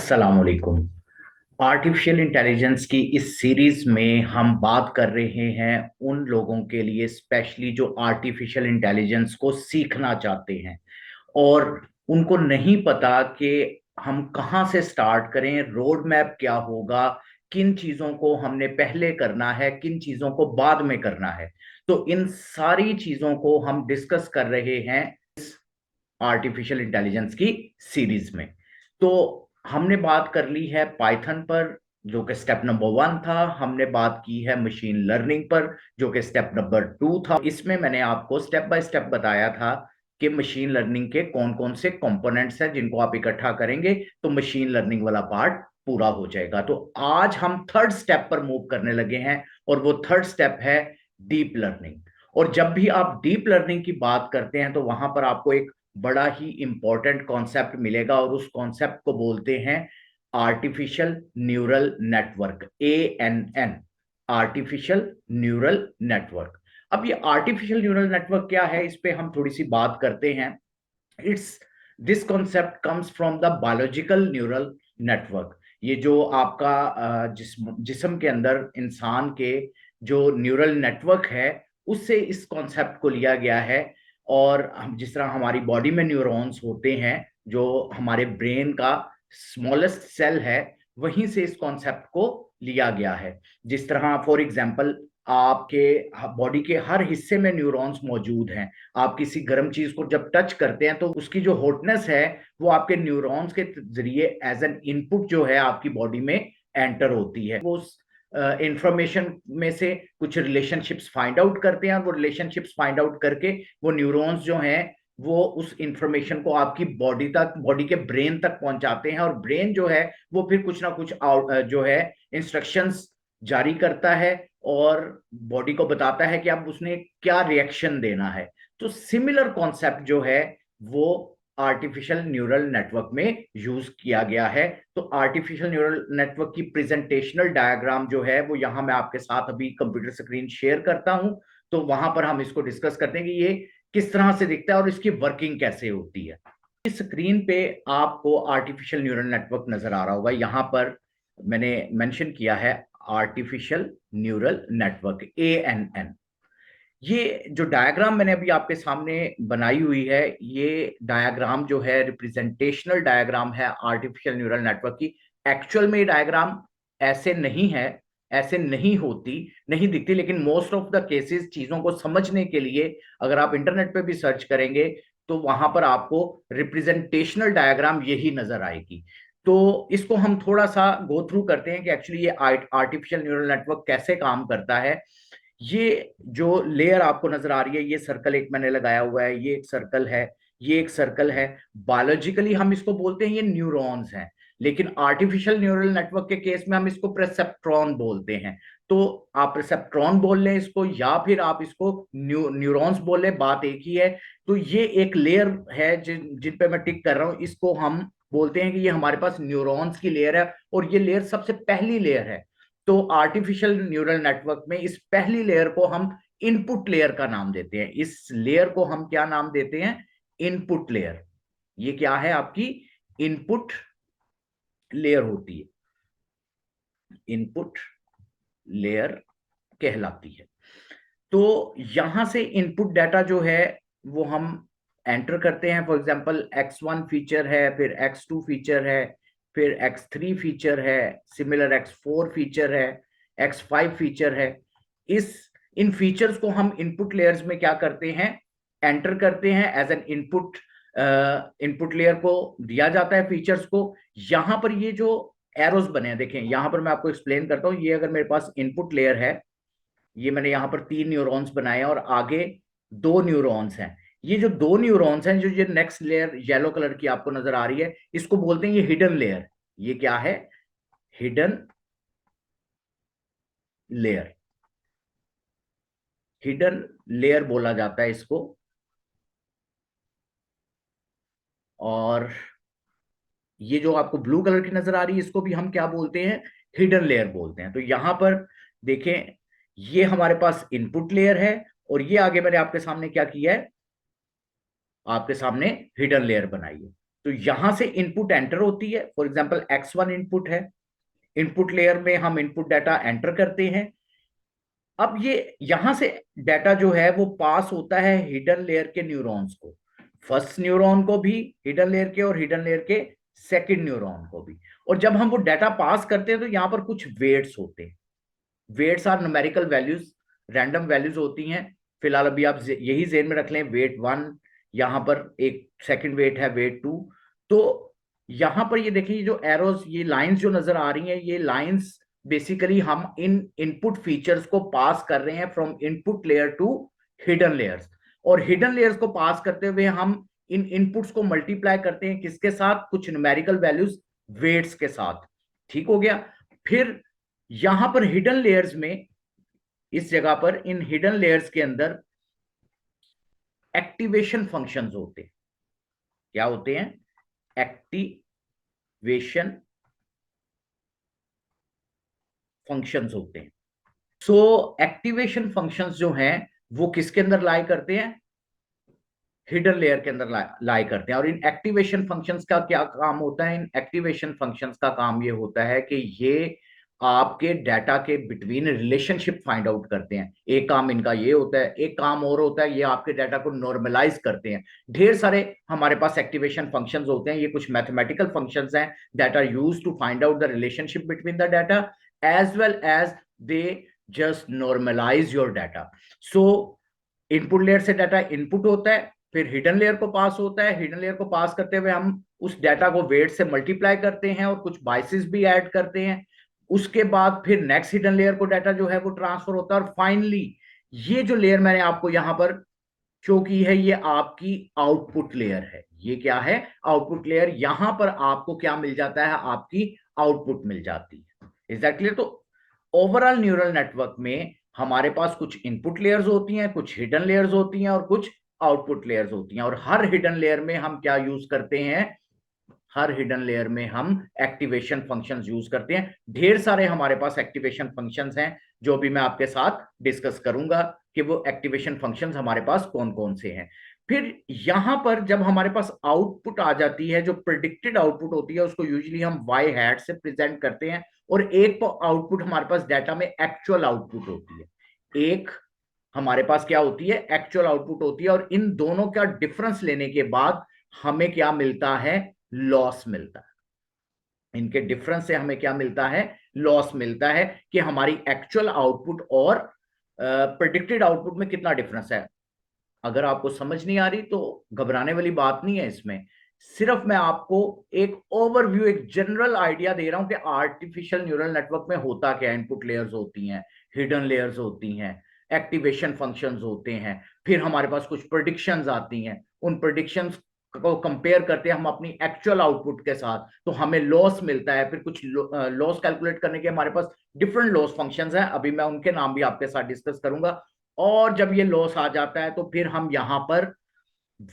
अस्सलाम वालेकुम। Artificial intelligence की इस सीरीज में हम बात कर रहे हैं उन लोगों के लिए स्पेशली जो आर्टिफिशियल इंटेलिजेंस को सीखना चाहते हैं और उनको नहीं पता कि हम कहाँ से स्टार्ट करें, रोड मैप क्या होगा, किन चीजों को हमने पहले करना है, किन चीजों को बाद में करना है। तो इन सारी चीजों को हम डिस्कस कर रहे हैं आर्टिफिशियल इंटेलिजेंस की सीरीज में। तो हमने बात कर ली है पाइथन पर, जो कि स्टेप नंबर 1 था। हमने बात की है मशीन लर्निंग पर, जो कि स्टेप नंबर 2 था। इसमें मैंने आपको स्टेप बाय स्टेप बताया था कि मशीन लर्निंग के कौन कौन से कंपोनेंट्स हैं जिनको आप इकट्ठा करेंगे तो मशीन लर्निंग वाला पार्ट पूरा हो जाएगा। तो आज हम थर्ड स्टेप पर मूव करने लगे हैं और वो थर्ड स्टेप है डीप लर्निंग। और जब भी आप डीप लर्निंग की बात करते हैं तो वहां पर आपको एक बड़ा ही इंपॉर्टेंट कॉन्सेप्ट मिलेगा और उस कॉन्सेप्ट को बोलते हैं artificial neural network, ANN, artificial neural network. अब ये आर्टिफिशियल न्यूरल नेटवर्क क्या है, इस पे हम थोड़ी सी बात करते हैं। It's this concept comes from the biological neural network. ये जो आपका जिस्म के अंदर इंसान के जो न्यूरल नेटवर्क है उससे इस कॉन्सेप्ट को लिया गया है। और हम जिस तरह हमारी बॉडी में न्यूरॉन्स होते हैं, जो हमारे ब्रेन का स्मॉलेस्ट सेल है, वहीं से इस कॉन्सेप्ट को लिया गया है। जिस तरह फॉर एग्जांपल आपके बॉडी के हर हिस्से में न्यूरॉन्स मौजूद हैं। आप किसी गर्म चीज को जब टच करते हैं तो उसकी जो हॉटनेस है वो आपके न्यूरॉन्स के जरिए एज एन इनपुट जो है आपकी बॉडी में एंटर होती है। वो इंफॉर्मेशन में से कुछ रिलेशनशिप्स फाइंड आउट करते हैं और वो रिलेशनशिप्स फाइंड आउट करके वो न्यूरॉन्स जो हैं वो उस इंफॉर्मेशन को आपकी बॉडी तक, बॉडी के ब्रेन तक पहुंचाते हैं। और ब्रेन जो है वो फिर कुछ ना कुछ जो है इंस्ट्रक्शंस जारी करता है और बॉडी को बताता है कि अब उसने क्या रिएक्शन देना है। तो सिमिलर कॉन्सेप्ट जो है वो आर्टिफिशियल न्यूरल नेटवर्क में यूज किया गया है। तो आर्टिफिशियल न्यूरल नेटवर्क की प्रेजेंटेशनल डायग्राम जो है वो यहां मैं आपके साथ अभी कंप्यूटर स्क्रीन शेयर करता हूं। तो वहां पर हम इसको डिस्कस करते हैं कि ये किस तरह से दिखता है और इसकी वर्किंग कैसे होती है। इस स्क्रीन पे आपको आर्टिफिशियल न्यूरल नेटवर्क नजर आ रहा होगा। यहां पर मैंने मेंशन किया है आर्टिफिशियल न्यूरल नेटवर्क, ANN। ये जो डायग्राम मैंने अभी आपके सामने बनाई हुई है, ये डायग्राम जो है रिप्रेजेंटेशनल डायग्राम है आर्टिफिशियल न्यूरल नेटवर्क की। एक्चुअल में ये डायग्राम ऐसे नहीं है, ऐसे नहीं होती, नहीं दिखती, लेकिन मोस्ट ऑफ द केसेस चीजों को समझने के लिए अगर आप इंटरनेट पे भी सर्च करेंगे तो वहां पर आपको रिप्रेजेंटेशनल डायग्राम यही नजर आएगी। तो इसको हम थोड़ा सा गो थ्रू करते हैं कि एक्चुअली ये आर्टिफिशियल न्यूरल नेटवर्क कैसे काम करता है। ये जो लेयर आपको नजर आ रही है, ये सर्कल एक मैंने लगाया हुआ है, ये एक सर्कल है, ये एक सर्कल है। बायोलॉजिकली हम इसको बोलते हैं ये न्यूरॉन्स हैं, लेकिन आर्टिफिशियल न्यूरल नेटवर्क के केस में हम इसको प्रेसेप्ट्रॉन बोलते हैं। तो आप प्रेसेप्ट्रॉन बोल लें इसको या फिर आप इसको न्यूरॉन्स बोल लें, बात एक ही है। तो ये एक लेयर है जिन पे मैं टिक कर रहा हूं, इसको हम बोलते हैं कि ये हमारे पास न्यूरॉन्स की लेयर है और ये लेयर सबसे पहली लेयर है। तो आर्टिफिशियल न्यूरल नेटवर्क में इस पहली लेयर को हम इनपुट लेयर का नाम देते हैं। इस लेयर को हम क्या नाम देते हैं? Input layer. ये क्या है? आपकी इनपुट लेयर होती है, इनपुट लेयर कहलाती है। तो यहां से इनपुट डाटा जो है वो हम एंटर करते हैं। फॉर एग्जांपल X1 फीचर है, फिर X2 फीचर है, फिर X3 फीचर है, सिमिलर X4 फीचर है, X5 फीचर है। इस इन फीचर्स को हम इनपुट लेयर्स में क्या करते हैं? एंटर करते हैं as an input. Input layer को दिया जाता है फीचर्स को। यहां पर ये जो एरोस बने हैं, देखें यहां पर मैं आपको एक्सप्लेन करता हूं। ये अगर मेरे पास इनपुट लेयर है, ये मैंने यहां पर 3 न्यूरॉन्स बनाए हैं और आगे 2 न्यूरॉन्स हैं। ये जो 2 न्यूरॉन्स हैं, जो ये नेक्स्ट लेयर येलो कलर की आपको नजर आ रही है, इसको बोलते हैं ये हिडन लेयर। ये क्या है? Hidden layer. हिडन लेयर बोला जाता है इसको। और ये जो आपको ब्लू कलर की नजर आ रही है, इसको भी हम क्या बोलते हैं? हिडन लेयर बोलते हैं। तो यहां पर देखें, ये हमारे पास इनपुट लेयर है और ये आगे मैंने आपके सामने क्या किया है? आपके सामने हिडन लेयर बनाई है। तो यहां से इनपुट एंटर होती है, फॉर एग्जांपल x1 इनपुट है, इनपुट लेयर में हम इनपुट डाटा एंटर करते हैं। अब ये यहां से डाटा जो है वो पास होता है हिडन लेयर के न्यूरॉन्स को, फर्स्ट न्यूरॉन को भी हिडन लेयर के, और हिडन लेयर के सेकंड न्यूरॉन को भी। और जब हम वो डाटा पास करते हैं तो यहाँ पर कुछ वेट्स होते हैं। Weights are numerical values, random values होती हैं। फिलहाल अभी आप यही जेन में रख लें, वेट 1, यहाँ पर एक सेकंड वेट है वेट 2। तो यहां पर ये देखिए, जो एरोज, ये लाइंस जो नजर आ रही हैं, ये लाइंस बेसिकली हम इन इनपुट फीचर्स को पास कर रहे हैं from input layer to hidden layers. और हिडन लेयर्स को पास करते हुए हम इन इनपुट्स को मल्टीप्लाई करते हैं किसके साथ, कुछ न्यूमेरिकल वैल्यूज वेट्स के साथ। ठीक हो गया। फिर यहां पर हिडन लेयर्स में, इस जगह पर इन हिडन लेयर्स के अंदर एक्टिवेशन फंक्शंस होते हैं। क्या होते हैं? एक्टिवेशन फंक्शंस होते हैं। सो एक्टिवेशन फंक्शंस जो हैं वो किसके अंदर लाई करते हैं? हिडन लेयर के अंदर लाई करते हैं। और इन एक्टिवेशन फंक्शंस का क्या काम होता है? इन एक्टिवेशन फंक्शंस का काम ये होता है कि ये आपके डाटा के बिटवीन रिलेशनशिप फाइंड आउट करते हैं। एक काम इनका ये होता है, एक काम और होता है, ये आपके डाटा को नॉर्मलाइज करते हैं। ढेर सारे हमारे पास एक्टिवेशन फंक्शंस होते हैं। ये कुछ मैथमेटिकल फंक्शंस हैं that are used to find out the relationship between the data, as well as they just normalize your data. So input layer से डाटा इनपुट होता है, फिर हिडन लेयर को पास होता है। हिडन लेयर को पास करते हुए हम उस डाटा को वेट से मल्टीप्लाई करते हैं और कुछ बाइसेस भी ऐड करते हैं। उसके बाद फिर नेक्स्ट हिडन लेयर को डाटा जो है वो ट्रांसफर होता है। और फाइनली ये जो लेयर मैंने आपको यहां पर शो की है, ये आपकी आउटपुट लेयर है। ये क्या है? Output layer. यहां पर आपको क्या मिल जाता है? आपकी आउटपुट मिल जाती है। Is that clear? तो ओवरऑल न्यूरल नेटवर्क में हमारे पास कुछ इनपुट लेयर्स होती हैं, कुछ हिडन लेयर्स होती हैं, और कुछ आउटपुट लेयर्स होती हैं। और हर हिडन लेयर में हम क्या यूज करते हैं? हर हिडन लेयर में हम एक्टिवेशन फंक्शंस यूज करते हैं। ढेर सारे हमारे पास एक्टिवेशन फंक्शंस हैं, जो भी मैं आपके साथ डिस्कस करूंगा कि वो एक्टिवेशन फंक्शंस हमारे पास कौन कौन से हैं। फिर यहां पर जब हमारे पास आउटपुट आ जाती है, जो प्रिडिक्टेड आउटपुट होती है, उसको यूजुअली हम वाई हैट से प्रेजेंट करते हैं। और एक आउटपुट हमारे पास डाटा में एक्चुअल आउटपुट होती है, एक हमारे पास क्या होती है? एक्चुअल आउटपुट होती है। और इन दोनों का डिफरेंस लेने के बाद हमें क्या मिलता है? लॉस मिलता है। इनके डिफरेंस से हमें क्या मिलता है? लॉस मिलता है कि हमारी एक्चुअल आउटपुट और प्रिडिक्टेड आउटपुट में कितना डिफरेंस है। अगर आपको समझ नहीं आ रही तो घबराने वाली बात नहीं है इसमें। सिर्फ मैं आपको एक ओवरव्यू, एक जनरल आइडिया दे रहा हूं कि आर्टिफिशियल न्यूरल नेटवर्क में होता क्या है। इनपुट लेयर्स होती हैं, हिडन लेयर्स होती हैं, एक्टिवेशन फंक्शंस होते हैं, फिर हमारे पास कुछ प्रेडिक्शंस आती हैं। उन प्रेडिक्शंस को कंपेयर करते हैं हम अपनी एक्चुअल आउटपुट के साथ, तो हमें लॉस मिलता है। फिर कुछ लॉस कैलकुलेट करने के हमारे पास डिफरेंट लॉस फंक्शंस हैं, अभी मैं उनके नाम भी आपके साथ डिस्कस करूंगा। और जब ये लॉस आ जाता है तो फिर हम यहां पर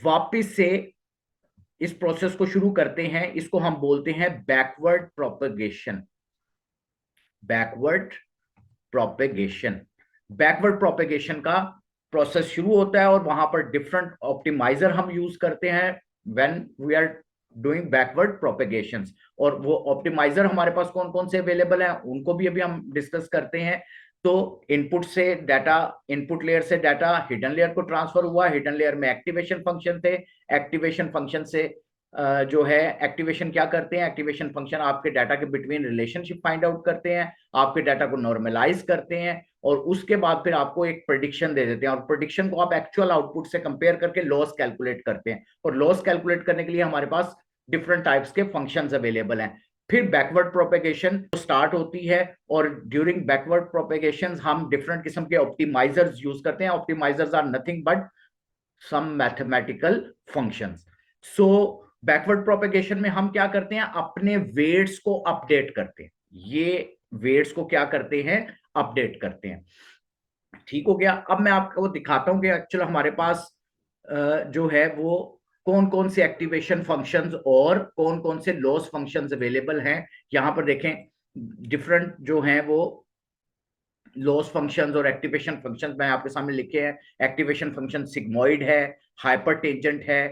वापस से इस प्रोसेस को शुरू करते हैं। इसको हम बोलते हैं backward propagation. Backward propagation, backward propagation का प्रोसेस शुरू होता है और वहां पर डिफरेंट ऑप्टिमाइजर हम यूज करते हैं when we are doing backward propagations. और वो ऑप्टिमाइजर हमारे पास कौन कौन से अवेलेबल हैं उनको भी अभी हम डिस्कस करते हैं। तो इनपुट से डाटा, इनपुट लेयर से डाटा हिडन लेयर को ट्रांसफर हुआ। हिडन लेयर में एक्टिवेशन फंक्शन थे। एक्टिवेशन फंक्शन से जो है, एक्टिवेशन क्या करते हैं? एक्टिवेशन फंक्शन आपके डाटा के बिटवीन रिलेशनशिप फाइंड आउट करते हैं, आपके डाटा को नॉर्मलाइज करते हैं, और उसके बाद फिर आपको एक प्रेडिक्शन दे देते हैं। और प्रेडिक्शन को आप एक्चुअल आउटपुट से कंपेयर करके लॉस कैलकुलेट करते हैं। और लॉस कैलकुलेट करने के लिए हमारे पास डिफरेंट टाइप्स के फंक्शंस अवेलेबल हैं। फिर बैकवर्ड प्रोपेगेशन स्टार्ट होती है, और ड्यूरिंग बैकवर्ड प्रोपेगेशन हम डिफरेंट किस्म के ऑप्टिमाइजर्स यूज करते हैं। Optimizers are nothing but some mathematical functions. So backward propagation में हम क्या करते हैं? अपने वेट्स को अपडेट करते हैं। ये वेट्स को क्या करते हैं? अपडेट करते हैं। ठीक हो गया। अब मैं आपको दिखाता हूं कि एक्चुअल हमारे पास जो है वो कौन कौन से एक्टिवेशन फंक्शंस और कौन कौन से लॉस फंक्शंस अवेलेबल हैं। यहां पर देखें, डिफरेंट जो हैं वो लॉस फंक्शंस और एक्टिवेशन फंक्शंस मैं आपके सामने लिखे हैं। एक्टिवेशन फंक्शन सिग्मोइड है, हाइपर टेंजेंट है,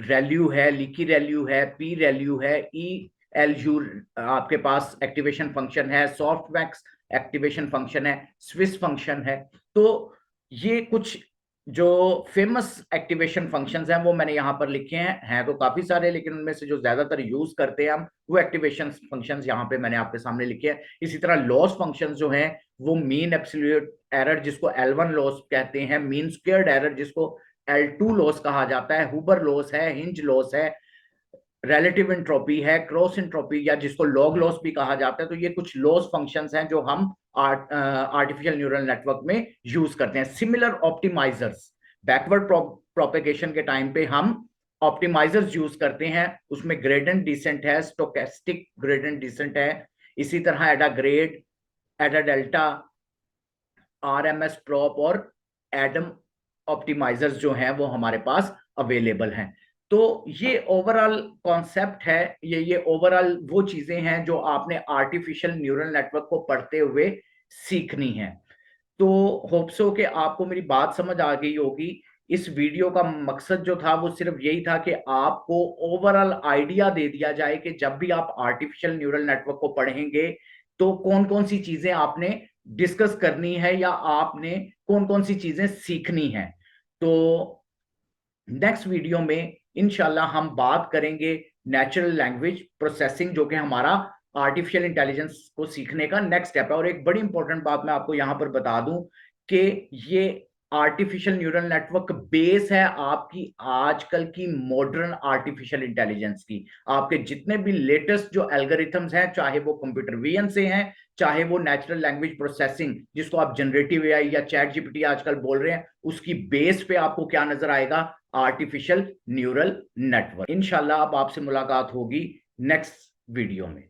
रेल्यू है, लीकी रेल्यू है, पी रेल्यू है, ई एल यू आपके पास एक्टिवेशन फंक्शन है, सॉफ्ट मैक्स एक्टिवेशन फंक्शन है, स्विस फंक्शन है। तो ये कुछ जो फेमस एक्टिवेशन फंक्शंस हैं वो मैंने यहाँ पर लिखे हैं तो काफी सारे, लेकिन उनमें से जो ज्यादातर यूज करते हैं हम वो एक्टिवेशन फंक्शंस यहाँ पे मैंने आपके सामने लिखे हैं। इसी तरह लॉस फंक्शंस जो हैं वो मीन एब्सोल्यूट एरर जिसको L1 लॉस कहते हैं, मीन स्क्वेयर्ड एरर जिसको L2 लॉस कहा जाता है, हुबर लॉस है, हिंज लॉस है, रिलेटिव एंट्रोपी है, क्रॉस एंट्रोपी या जिसको लॉग लॉस भी कहा जाता है। तो ये कुछ लॉस फंक्शंस हैं जो हम आर्टिफिशियल न्यूरल नेटवर्क में यूज करते हैं। सिमिलर ऑप्टिमाइजर्स, बैकवर्ड प्रोपेगेशन के टाइम पे हम ऑप्टिमाइजर्स यूज करते हैं, उसमें ग्रेडिएंट डिसेंट है, स्टोकेस्टिक ग्रेडिएंट डिसेंट है, इसी तरह एडा ग्रेड, एडा डेल्टा, RMS प्रॉप और एडम ऑप्टिमाइजर्स जो हैं वो हमारे पास अवेलेबल हैं। तो ये ओवरऑल कॉन्सेप्ट है, ये ओवरऑल वो चीजें हैं जो आपने आर्टिफिशियल न्यूरल नेटवर्क को पढ़ते हुए सीखनी है। तो होप सो कि आपको मेरी बात समझ आ गई होगी। इस वीडियो का मकसद जो था वो सिर्फ यही था कि आपको ओवरऑल आइडिया दे दिया जाए कि जब भी आप आर्टिफिशियल न्यूरल नेटवर्क को पढ़ेंगे तो कौन कौन सी चीजें आपने डिस्कस करनी है या आपने कौन कौन सी चीजें सीखनी है। तो नेक्स्ट वीडियो में इंशाल्लाह हम बात करेंगे नेचुरल लैंग्वेज प्रोसेसिंग, जो कि हमारा आर्टिफिशियल इंटेलिजेंस को सीखने का नेक्स्ट स्टेप है। और एक बड़ी इंपॉर्टेंट बात मैं आपको यहां पर बता दूं कि ये आर्टिफिशियल न्यूरल नेटवर्क बेस है आपकी आजकल की मॉडर्न आर्टिफिशियल इंटेलिजेंस की। आपके जितने भी लेटेस्ट जो एल्गोरिथम्स हैं, चाहे वो कंप्यूटर विजन से हैं, चाहे वो नेचुरल लैंग्वेज प्रोसेसिंग जिसको आप जनरेटिव एआई या चैट जीपीटी आजकल बोल रहे हैं, उसकी बेस पे आपको क्या नजर आएगा? Artificial neural network. इंशाल्लाह अब आपसे मुलाकात होगी नेक्स्ट वीडियो में।